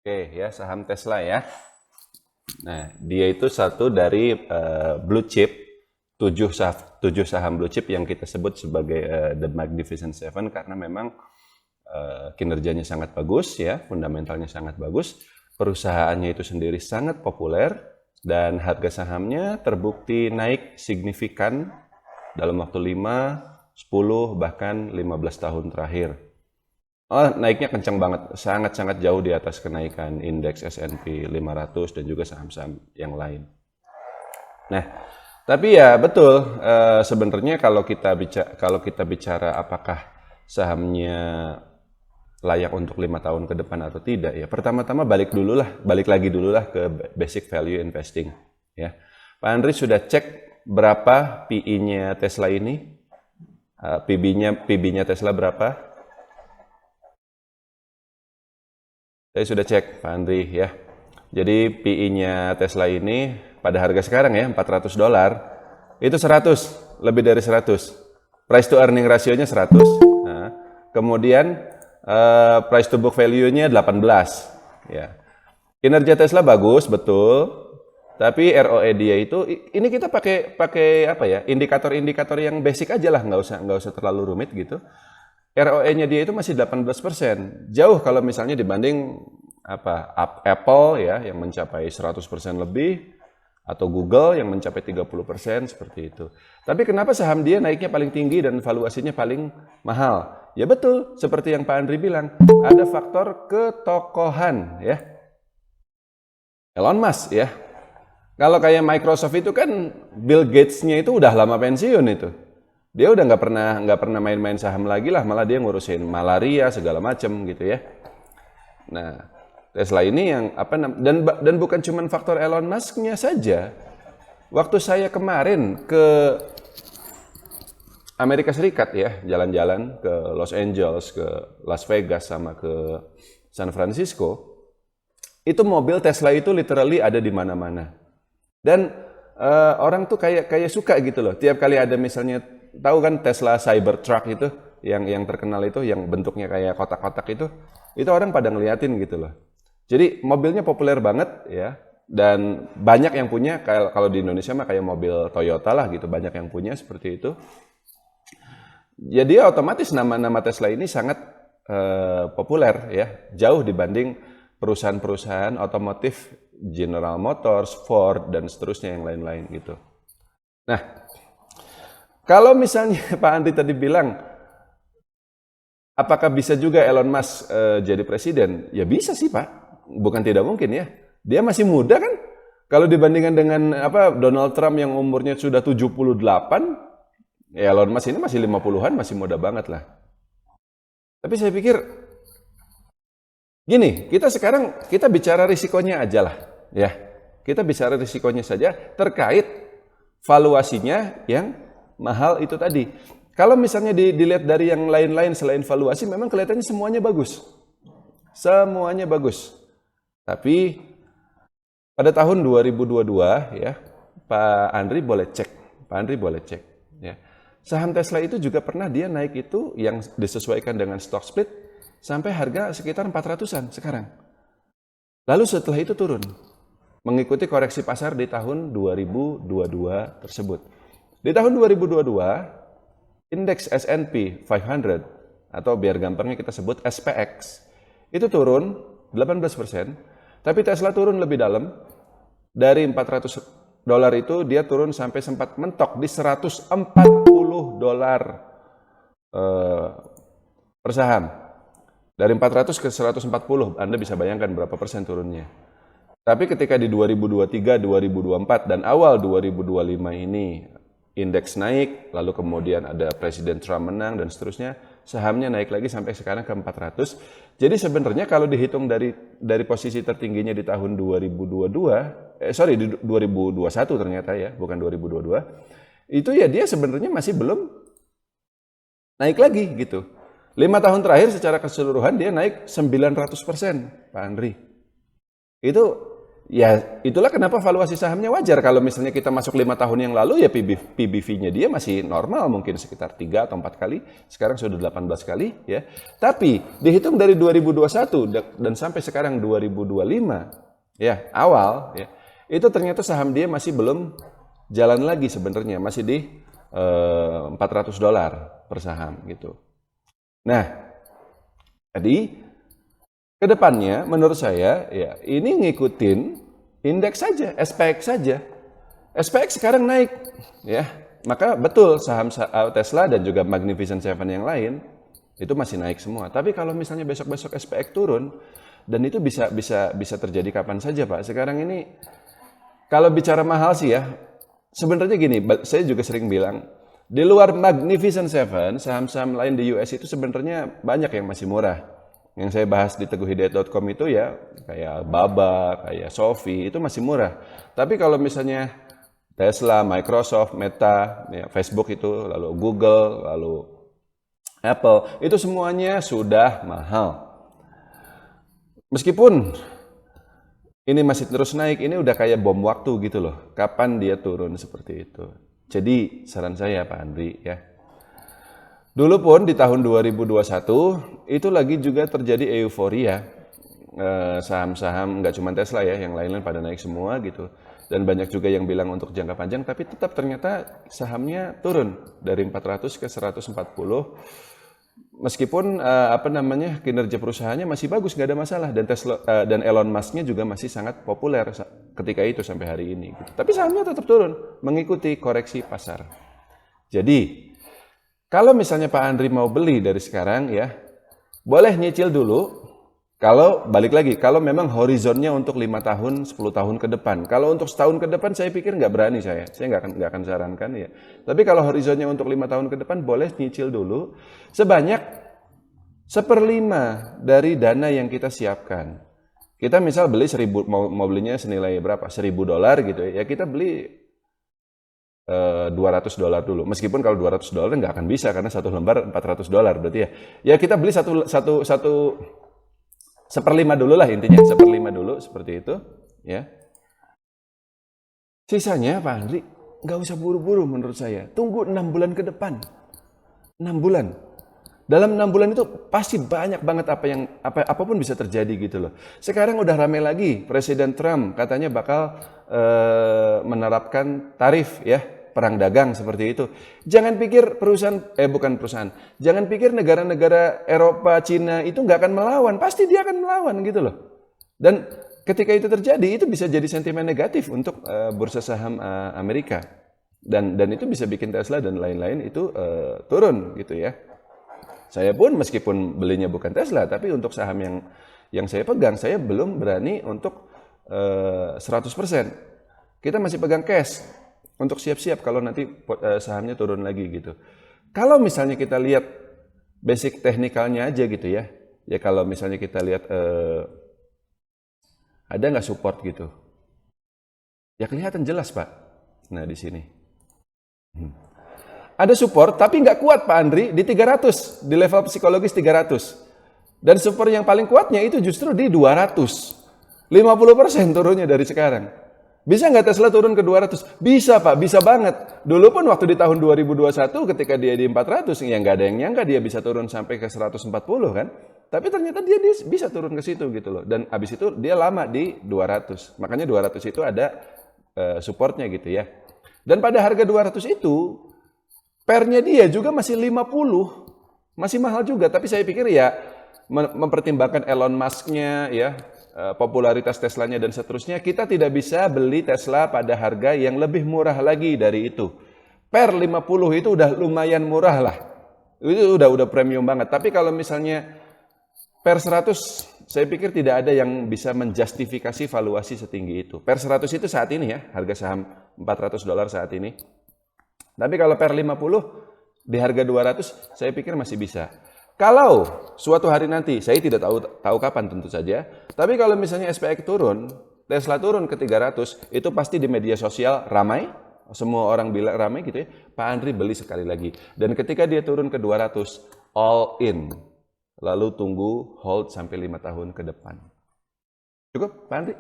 Oke ya, saham Tesla ya. Nah, dia itu satu dari blue chip, 7 saham blue chip yang kita sebut sebagai The Magnificent Seven karena memang kinerjanya sangat bagus ya, fundamentalnya sangat bagus, perusahaannya itu sendiri sangat populer dan harga sahamnya terbukti naik signifikan dalam waktu 5, 10 bahkan 15 tahun terakhir. Oh, naiknya kencang banget, sangat-sangat jauh di atas kenaikan indeks S&P 500 dan juga saham-saham yang lain. Nah, tapi ya betul, sebenarnya kalau kita bicara apakah sahamnya layak untuk 5 tahun ke depan atau tidak ya, pertama-tama balik lagi dulu lah ke basic value investing ya. Pak Andri sudah cek berapa PE-nya Tesla ini, PB-nya Tesla berapa? Saya sudah cek Pak Andri ya. Jadi PE-nya Tesla ini pada harga sekarang ya $400 itu 100, lebih dari 100. Price to earning rasionya 100. Nah, kemudian price to book value-nya 18 ya. Kinerja Tesla bagus betul, tapi ROE dia itu ini kita pakai apa ya? Indikator-indikator yang basic aja lah, nggak usah terlalu rumit gitu. ROE-nya dia itu masih 18%. Jauh kalau misalnya dibanding Apple ya yang mencapai 100% lebih atau Google yang mencapai 30% seperti itu. Tapi kenapa saham dia naiknya paling tinggi dan valuasinya paling mahal? Ya betul, seperti yang Pak Andri bilang, ada faktor ketokohan ya. Elon Musk ya. Kalau kayak Microsoft itu kan Bill Gates-nya itu udah lama pensiun itu. Dia udah nggak pernah main-main saham lagi lah, malah dia ngurusin malaria segala macem gitu ya. Nah, Tesla ini yang dan bukan cuma faktor Elon Musk-nya saja. Waktu saya kemarin ke Amerika Serikat ya, jalan-jalan ke Los Angeles, ke Las Vegas sama ke San Francisco, itu mobil Tesla itu literally ada di mana-mana. Dan orang tuh kayak suka gitu loh. Tiap kali ada misalnya, tahu kan Tesla Cybertruck itu yang terkenal itu, yang bentuknya kayak kotak-kotak itu orang pada ngeliatin gitu loh. Jadi mobilnya populer banget ya, dan banyak yang punya. Kalau di Indonesia mah kayak mobil Toyota lah gitu, banyak yang punya seperti itu. Jadi otomatis nama-nama Tesla ini sangat populer ya, jauh dibanding perusahaan-perusahaan otomotif General Motors, Ford dan seterusnya yang lain-lain gitu. Nah, kalau misalnya Pak Andri tadi bilang, apakah bisa juga Elon Musk jadi presiden? Ya bisa sih Pak, bukan tidak mungkin ya. Dia masih muda kan? Kalau dibandingkan dengan Donald Trump yang umurnya sudah 78, ya Elon Musk ini masih 50-an, masih muda banget lah. Tapi saya pikir, gini, kita bicara risikonya aja lah ya. Kita bicara risikonya saja terkait valuasinya yang mahal itu tadi. Kalau misalnya dilihat dari yang lain-lain selain valuasi, memang kelihatannya semuanya bagus. Semuanya bagus. Tapi pada tahun 2022 ya, Pak Andri boleh cek ya. Saham Tesla itu juga pernah dia naik itu yang disesuaikan dengan stock split sampai harga sekitar 400-an sekarang. Lalu setelah itu turun, mengikuti koreksi pasar di tahun 2022 tersebut. Di tahun 2022, indeks S&P 500 atau biar gampangnya kita sebut SPX itu turun 18%, tapi Tesla turun lebih dalam. Dari $400 itu dia turun sampai sempat mentok di $140 per saham. Dari 400 ke 140, Anda bisa bayangkan berapa persen turunnya. Tapi ketika di 2023, 2024, dan awal 2025 ini indeks naik, lalu kemudian ada Presiden Trump menang dan seterusnya, sahamnya naik lagi sampai sekarang ke 400. Jadi sebenarnya kalau dihitung dari posisi tertingginya di tahun 2021 ternyata ya, bukan 2022, itu ya dia sebenarnya masih belum naik lagi gitu. 5 tahun terakhir secara keseluruhan dia naik 900%, Pak Andri. Itu Ya, itulah kenapa valuasi sahamnya wajar. Kalau misalnya kita masuk 5 tahun yang lalu, ya PBV-nya dia masih normal, mungkin sekitar 3 atau 4 kali. Sekarang sudah 18 kali, ya. Tapi, dihitung dari 2021 dan sampai sekarang 2025, ya, awal, ya, itu ternyata saham dia masih belum jalan lagi sebenarnya. Masih di $400 per saham, gitu. Nah, jadi kedepannya menurut saya ya ini ngikutin indeks saja, SPX saja. SPX sekarang naik ya. Maka betul saham Tesla dan juga Magnificent Seven yang lain itu masih naik semua. Tapi kalau misalnya besok-besok SPX turun dan itu bisa terjadi kapan saja, Pak. Sekarang ini kalau bicara mahal sih ya, sebenarnya gini, saya juga sering bilang di luar Magnificent Seven, saham-saham lain di US itu sebenarnya banyak yang masih murah. Yang saya bahas di teguhhidayat.com itu ya kayak Baba, kayak Sophie, itu masih murah. Tapi kalau misalnya Tesla, Microsoft, Meta, ya, Facebook itu, lalu Google, lalu Apple, itu semuanya sudah mahal. Meskipun ini masih terus naik, ini udah kayak bom waktu gitu loh. Kapan dia turun seperti itu. Jadi saran saya Pak Andri ya, dulu pun di tahun 2021 itu lagi juga terjadi euforia, saham-saham nggak cuma Tesla ya, yang lain-lain pada naik semua gitu. Dan banyak juga yang bilang untuk jangka panjang, tapi tetap ternyata sahamnya turun dari 400 ke 140. Meskipun kinerja perusahaannya masih bagus, nggak ada masalah, dan Tesla dan Elon Musk-nya juga masih sangat populer ketika itu sampai hari ini. Gitu. Tapi sahamnya tetap turun mengikuti koreksi pasar. Jadi kalau misalnya Pak Andri mau beli dari sekarang ya, boleh nyicil dulu. Kalau balik lagi, kalau memang horizonnya untuk 5 tahun, 10 tahun ke depan. Kalau untuk setahun ke depan saya pikir nggak berani saya nggak akan sarankan ya. Tapi kalau horizonnya untuk 5 tahun ke depan, boleh nyicil dulu sebanyak 1/5 dari dana yang kita siapkan. Kita misal beli 1.000, mau belinya senilai berapa? $1.000 gitu ya. Ya kita beli $200 dulu. Meskipun kalau $200 nggak akan bisa karena satu lembar $400 berarti ya. Ya kita beli 1/5 dulu lah intinya, 1/5 dulu seperti itu ya. Sisanya Pak Andri nggak usah buru-buru menurut saya. Tunggu 6 bulan ke depan. 6 bulan. Dalam 6 bulan itu pasti banyak banget apapun bisa terjadi gitu loh. Sekarang udah rame lagi, Presiden Trump katanya bakal menerapkan tarif ya, perang dagang seperti itu. Jangan pikir jangan pikir negara-negara Eropa, Cina itu nggak akan melawan, pasti dia akan melawan gitu loh. Dan ketika itu terjadi, itu bisa jadi sentimen negatif untuk bursa saham Amerika. Dan itu bisa bikin Tesla dan lain-lain itu turun gitu ya. Saya pun meskipun belinya bukan Tesla, tapi untuk saham yang saya pegang, saya belum berani untuk 100%. Kita masih pegang cash untuk siap-siap kalau nanti sahamnya turun lagi gitu. Kalau misalnya kita lihat basic teknikalnya aja gitu ya, ya kalau misalnya kita lihat ada nggak support gitu, ya kelihatan jelas Pak. Nah di sini. Ada support tapi nggak kuat Pak Andri di 300, di level psikologis 300. Dan support yang paling kuatnya itu justru di 200. 50% turunnya dari sekarang. Bisa nggak Tesla turun ke 200? Bisa Pak, bisa banget. Dulu pun waktu di tahun 2021 ketika dia di 400, ya nggak ada yang nyangka dia bisa turun sampai ke 140 kan. Tapi ternyata dia bisa turun ke situ gitu loh. Dan abis itu dia lama di 200. Makanya 200 itu ada supportnya gitu ya. Dan pada harga 200 itu, pernya dia juga masih 50, masih mahal juga. Tapi saya pikir ya mempertimbangkan Elon Musk-nya ya, popularitas Teslanya dan seterusnya, kita tidak bisa beli Tesla pada harga yang lebih murah lagi dari itu. Per 50 itu udah lumayan murah lah. Itu udah premium banget. Tapi kalau misalnya per 100, saya pikir tidak ada yang bisa menjustifikasi valuasi setinggi itu. Per 100 itu saat ini ya, harga saham $400 saat ini. Tapi kalau per 50 di harga 200 saya pikir masih bisa. Kalau suatu hari nanti, saya tidak tahu kapan tentu saja, tapi kalau misalnya SPX turun, Tesla turun ke 300, itu pasti di media sosial ramai, semua orang bilang ramai gitu ya, Pak Andri beli sekali lagi. Dan ketika dia turun ke 200, all in. Lalu tunggu hold sampai 5 tahun ke depan. Cukup Pak Andri?